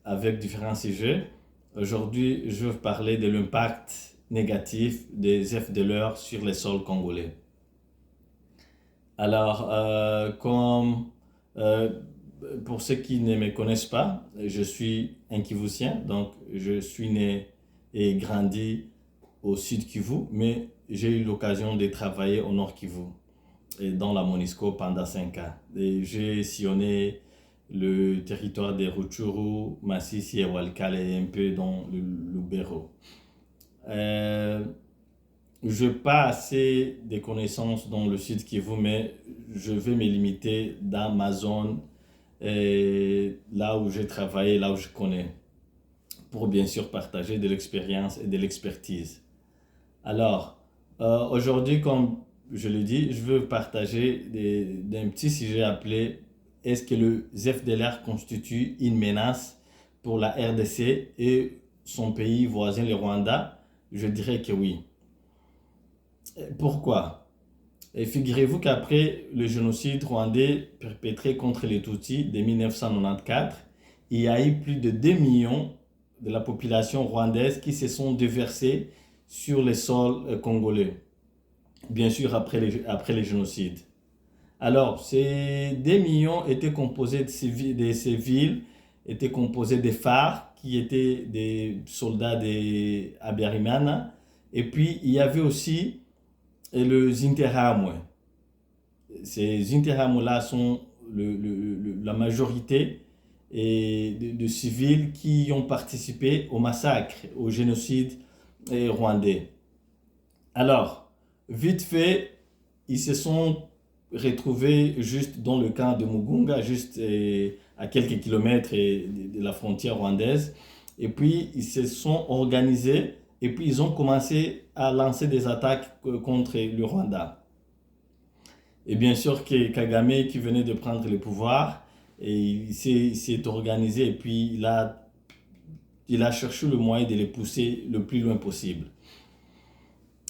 avec différents sujets. Aujourd'hui, je veux parler de l'impact négatif des FDLR sur les sols congolais. Alors, euh, pour ceux qui ne me connaissent pas, je suis un Kivusien, donc je suis né et grandi au sud Kivu, mais j'ai eu l'occasion de travailler au nord Kivu et dans la Monisco pendant 5 ans. Et j'ai sillonné le territoire des Rutshuru, Masisi et Walikale et un peu dans le Lubero. Euh, je n'ai pas assez de connaissances dans le sud Kivu, mais je vais me limiter dans ma zone, là où j'ai travaillé, là où je connais, pour bien sûr partager de l'expérience et de l'expertise. Alors, aujourd'hui, comme je l'ai dit, je veux partager d'un petit sujet appelé est-ce que le FDLR constitue une menace pour la RDC et son pays voisin, le Rwanda? Je dirais que oui. Pourquoi? Et figurez-vous qu'après le génocide rwandais perpétré contre les Tutsis de 1994, il y a eu plus de 2 millions de la population rwandaise qui se sont déversés sur les sols congolais, bien sûr après les génocides. Alors, ces 2 millions étaient composés de ces villes, étaient composés des phares qui étaient des soldats de Abiyarimana, et puis il y avait aussi les Interahamwe. Ces Interahamwe-là sont la majorité de civils qui ont participé au massacre, au génocide rwandais. Alors, vite fait, ils se sont retrouvés juste dans le camp de Mugunga, juste à quelques kilomètres de la frontière rwandaise. Et puis, ils se sont organisés et puis ils ont commencé à lancer des attaques contre le Rwanda. Et bien sûr que Kagame, qui venait de prendre le pouvoir, et il s'est organisé et puis il a cherché le moyen de les pousser le plus loin possible.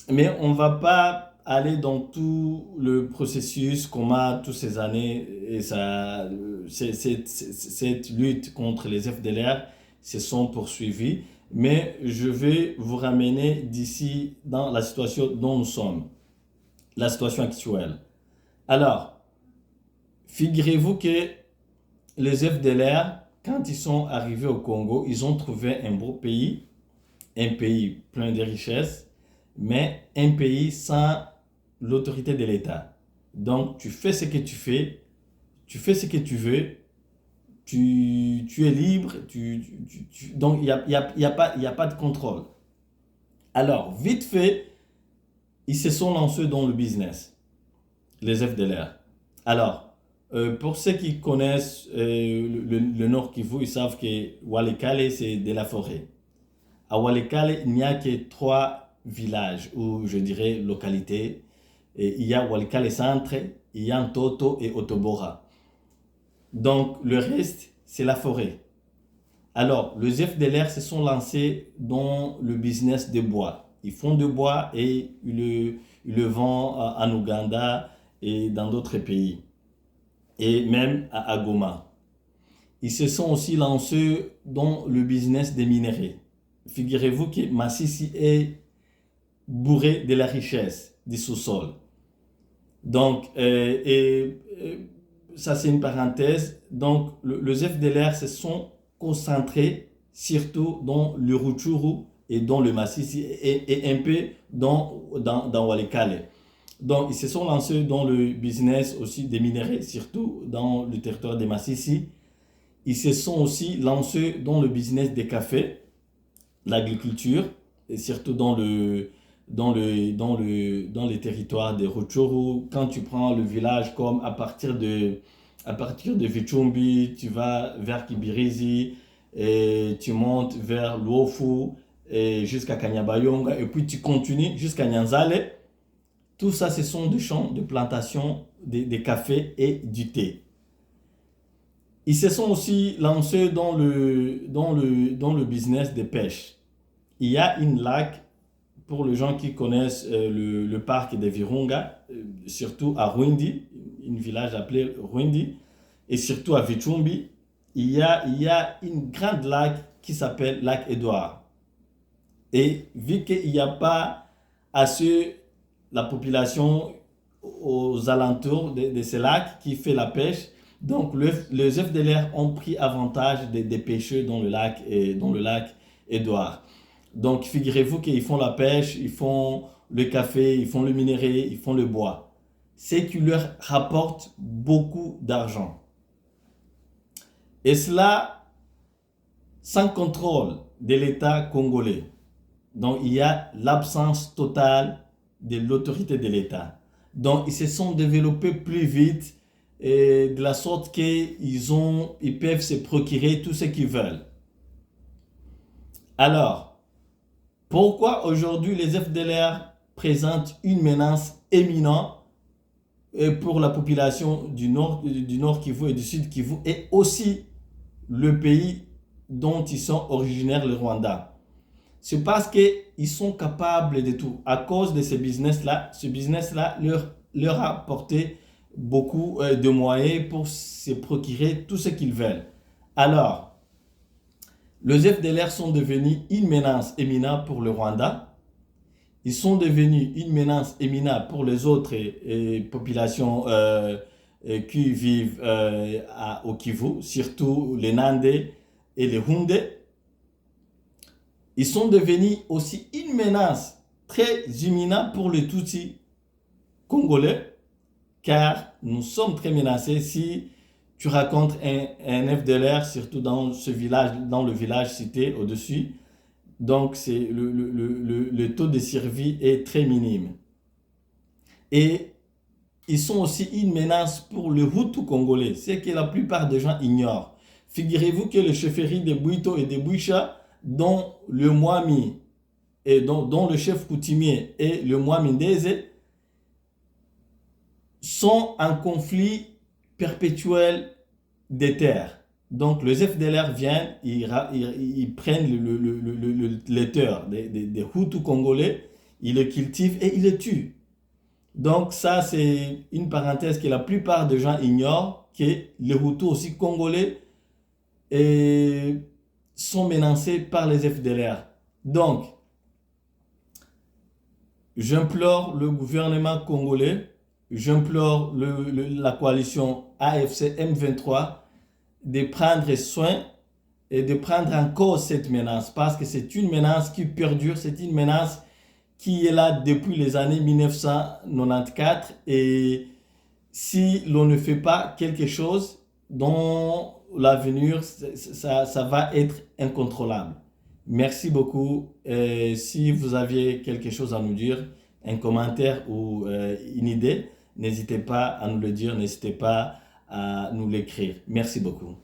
Mais on ne va pas aller dans tout le processus, comment toutes ces années, et cette lutte contre les FDLR se sont poursuivies. Mais je vais vous ramener d'ici dans la situation dont nous sommes, la situation actuelle. Alors, figurez-vous que les FDLR, quand ils sont arrivés au Congo, ils ont trouvé un beau pays, un pays plein de richesses, mais un pays sans l'autorité de l'État. Donc, tu fais ce que tu fais ce que tu veux, tu es libre, donc il n'y a pas de contrôle. Alors, vite fait, ils se sont lancés dans le business, les FDLR. Alors, pour ceux qui connaissent le Nord Kivu, ils savent que Walikale, c'est de la forêt. À Walikale, il n'y a que 3 villages, ou je dirais localités. Et il y a Walikale Centre, il y a Ntoto et Otobora. Donc, le reste, c'est la forêt. Alors, les FDLR se sont lancés dans le business de bois. Ils font du bois et ils le vendent en Ouganda et dans d'autres pays. Et même à Goma. Ils se sont aussi lancés dans le business des minerais. Figurez-vous que Masisi est bourré de la richesse du sous-sol. Donc, ça c'est une parenthèse. Donc, les FDLR se sont concentrés surtout dans le Rutshuru et dans le Masisi et un peu dans Walikale. Donc, ils se sont lancés dans le business aussi des minerais, surtout dans le territoire de Masisi. Ils se sont aussi lancés dans le business des cafés, l'agriculture, et surtout dans les territoires de Rutshuru. Quand tu prends le village comme à partir de Vichumbi, tu vas vers Kibirizi, et tu montes vers Luofu, et jusqu'à Kanyabayonga, et puis tu continues jusqu'à Nyanzale. Tout ça, ce sont des champs de plantation de café et du thé. Ils se sont aussi lancés dans le business de pêche. Il y a une lac, pour les gens qui connaissent le parc de Virunga, surtout à Rwindi, un village appelé Rwindi, et surtout à Vichumbi, il y a une grande lac qui s'appelle lac Édouard. Et vu qu'il n'y a pas assez la population aux alentours de ces lacs qui fait la pêche, donc les FDLR ont pris avantage des pêcheurs dans le lac Édouard. Donc figurez-vous qu'ils font la pêche, ils font le café, ils font le minerai, ils font le bois. C'est qui leur rapporte beaucoup d'argent. Et cela sans contrôle de l'État congolais. Donc il y a l'absence totale de l'autorité de l'État. Donc ils se sont développés plus vite et de la sorte qu'ils peuvent se procurer tout ce qu'ils veulent. Alors, pourquoi aujourd'hui les FDLR présentent une menace éminente pour la population du Nord Kivu et du Sud Kivu et aussi le pays dont ils sont originaires, le Rwanda? C'est parce qu'ils sont capables de tout. À cause de ce business-là leur a apporté beaucoup de moyens pour se procurer tout ce qu'ils veulent. Alors, les FDLR sont devenus une menace éminente pour le Rwanda. Ils sont devenus une menace éminente pour les autres populations qui vivent au Kivu, surtout les Nandais et les Hundés. Ils sont devenus aussi une menace très imminente pour les Tutsis congolais, car nous sommes très menacés si tu racontes un FDLR, surtout dans ce village, dans le village cité au-dessus. Donc, le taux de survie est très minime. Et ils sont aussi une menace pour le Hutu congolais, ce que la plupart des gens ignorent. Figurez-vous que les chefferies de Bwito et de Bwisha, dont le Mwami et dont le chef coutumier est le Mwami Ndeze, sont en conflit perpétuel des terres. Donc les FDLR viennent, ils prennent les terres des Hutus congolais, ils les cultivent et ils les tuent. Donc ça, c'est une parenthèse que la plupart des gens ignorent, que les Hutus aussi congolais sont menacés par les FDLR. Donc, j'implore le gouvernement congolais, j'implore la coalition AFC M23 de prendre soin et de prendre en cause cette menace, parce que c'est une menace qui perdure, c'est une menace qui est là depuis les années 1994, et si l'on ne fait pas quelque chose, dans l'avenir, ça va être incontrôlable. Merci beaucoup. Si vous aviez quelque chose à nous dire, un commentaire ou une idée, n'hésitez pas à nous le dire, n'hésitez pas à nous l'écrire. Merci beaucoup.